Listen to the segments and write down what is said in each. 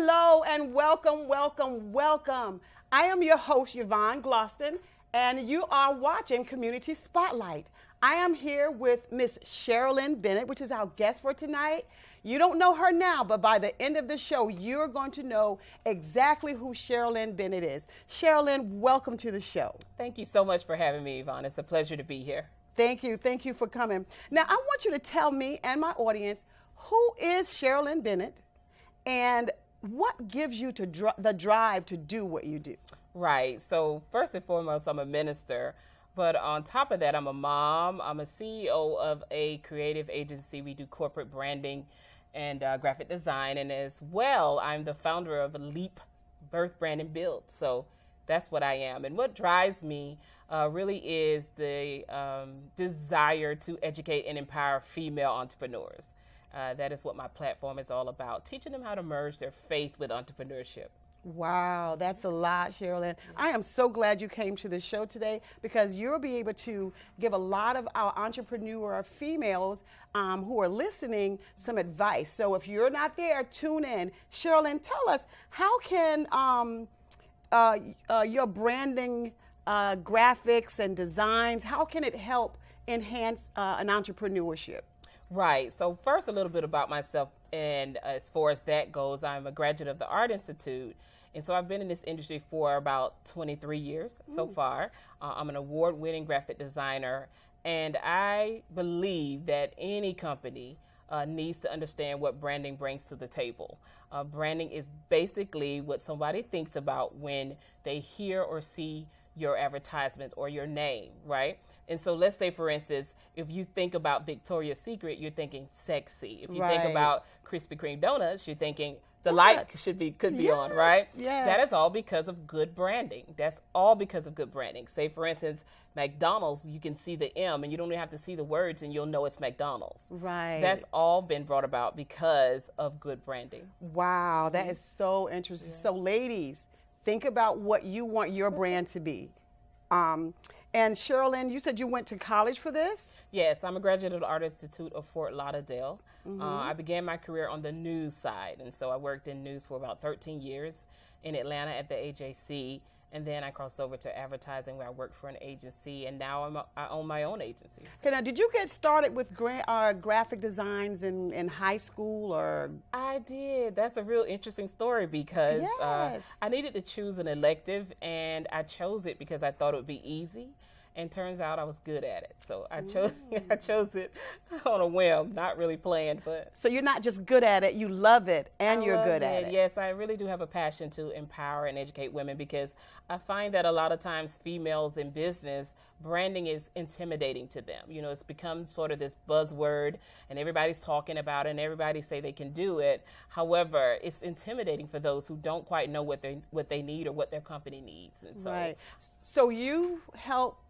Hello and welcome, welcome, welcome. I am your host, Yvonne Gloston, and you are watching Community Spotlight. I am here with Miss SHERLYN Bennett, which is our guest for tonight. You don't know her now, but by the end of the show, you're going to know exactly who SHERLYN Bennett is. SHERLYN, welcome to the show. Thank you so much for having me, Yvonne. It's a pleasure to be here. Thank you for coming. Now, I want you to tell me and my audience, who is SHERLYN Bennett and what gives you the drive to do what you do? Right. So first and foremost, I'm a minister. But on top of that, I'm a mom. I'm a CEO of a creative agency. We do corporate branding and graphic design. And as well, I'm the founder of Leap Birth, Brand, and Build. So that's what I am. And what drives me really is the desire to educate and empower female entrepreneurs. That is what my platform is all about, teaching them how to merge their faith with entrepreneurship. Wow, that's a lot, SHERLYN. I am so glad you came to the show today because you'll be able to give a lot of our entrepreneur females who are listening some advice. So if you're not there, tune in. SHERLYN, tell us, how can your branding, graphics and designs, how can it help enhance an entrepreneurship? Right. So first, a little bit about myself. And as far as that goes, I'm a graduate of the Art Institute. And so I've been in this industry for about 23 years so far. I'm an award-winning graphic designer. And I believe that any company needs to understand what branding brings to the table. Branding is basically what somebody thinks about when they hear or see your advertisement or your name, right? And so let's say, for instance, if you think about Victoria's Secret, you're thinking sexy. If you think about Krispy Kreme donuts, you're thinking the light could be on, right? Yes. That is all because of good branding. That's all because of good branding. Say, for instance, McDonald's, you can see the M and you don't even have to see the words and you'll know it's McDonald's. Right. That's all been brought about because of good branding. Wow, that is so interesting. Yeah. So ladies, think about what you want your brand to be. And SHERLYN, you said you went to college for this? Yes, I'm a graduate of the Art Institute of Fort Lauderdale. I began my career on the news side, and so I worked in news for about 13 years in Atlanta at the AJC, and then I crossed over to advertising where I worked for an agency, and now I own my own agency. Okay, now did you get started with graphic designs in high school or? I did. That's a real interesting story because I needed to choose an elective, and I chose it because I thought it would be easy. And turns out I was good at it. So I chose it on a whim, not really planned. But so you're not just good at it, you love it and you're good at it. Yes, I really do have a passion to empower and educate women because I find that a lot of times females in business, branding is intimidating to them. You know, it's become sort of this buzzword and everybody's talking about it and everybody say they can do it. However, it's intimidating for those who don't quite know what they need or what their company needs. And so, right. So you help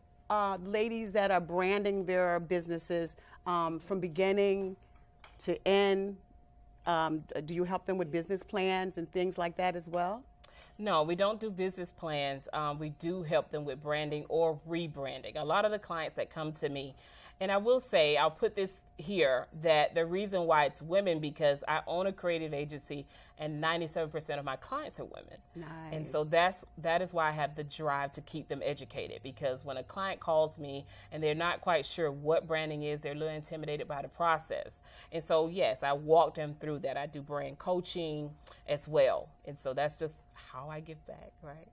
ladies that are branding their businesses from beginning to end. Do you help them with business plans and things like that as well? No, we don't do business plans. We do help them with branding or rebranding. A lot of the clients that come to me, and I will say, I'll put this here, that the reason why it's women because I own a creative agency and 97% of my clients are women. Nice. And so that is why I have the drive to keep them educated, because when a client calls me and they're not quite sure what branding is, they're a little intimidated by the process. And so, yes, I walk them through that. I do brand coaching as well. And so that's just how I give back, right?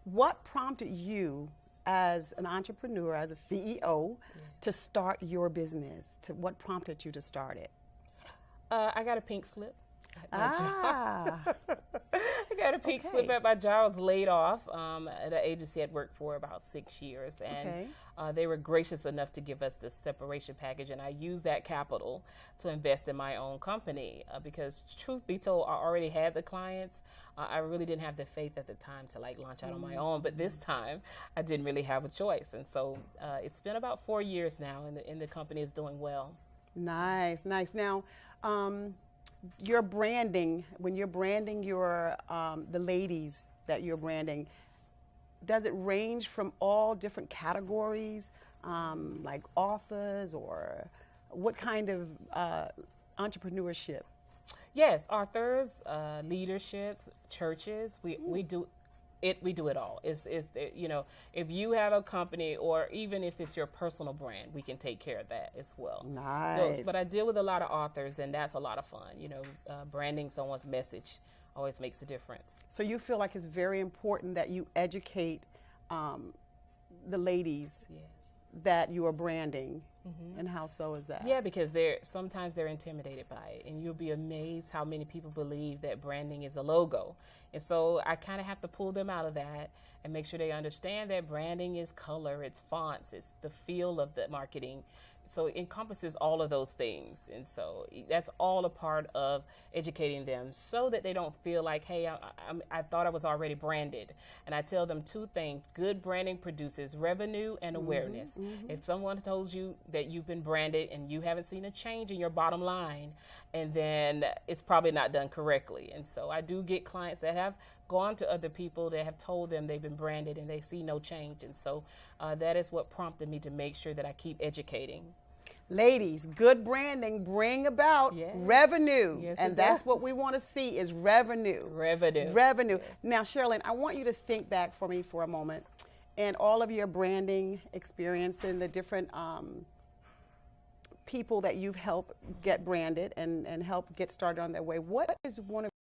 What prompted you as an entrepreneur, as a CEO, to start your business? What prompted you to start it? I got a pink slip. I got a pink slip at my job. I was laid off at an agency I'd worked for about 6 years, and they were gracious enough to give us this separation package, and I used that capital to invest in my own company because, truth be told, I already had the clients. I really didn't have the faith at the time to launch out on my own, but this time I didn't really have a choice, and so it's been about 4 years now, and the company is doing well. Nice, nice. Now, your branding, when you're branding your the ladies that you're branding, does it range from all different categories, like authors, or what kind of entrepreneurship? Yes, authors, leaderships, churches, we do it. We do it all. You know, if you have a company or even if it's your personal brand, we can take care of that as well. Nice. But I deal with a lot of authors, and that's a lot of fun. You know, branding someone's message always makes a difference. So you feel like it's very important that you educate the ladies that you are branding. And how so is that? Yeah, because sometimes they're intimidated by it, and you'll be amazed how many people believe that branding is a logo. And so I kind of have to pull them out of that and make sure they understand that branding is color, it's fonts, it's the feel of the marketing. So it encompasses all of those things. And so that's all a part of educating them so that they don't feel like, hey, I thought I was already branded. And I tell them two things. Good branding produces revenue and awareness. If someone tells you that you've been branded and you haven't seen a change in your bottom line, and then it's probably not done correctly. And so I do get clients that have gone to other people that have told them they've been branded and they see no change. And so that is what prompted me to make sure that I keep educating. Ladies, good branding bring about revenue. Yes, and that's what we want to see is revenue. Revenue. Yes. Now, SHERLYN, I want you to think back for me for a moment and all of your branding experience and the different people that you've helped get branded and help get started on their way. What is one of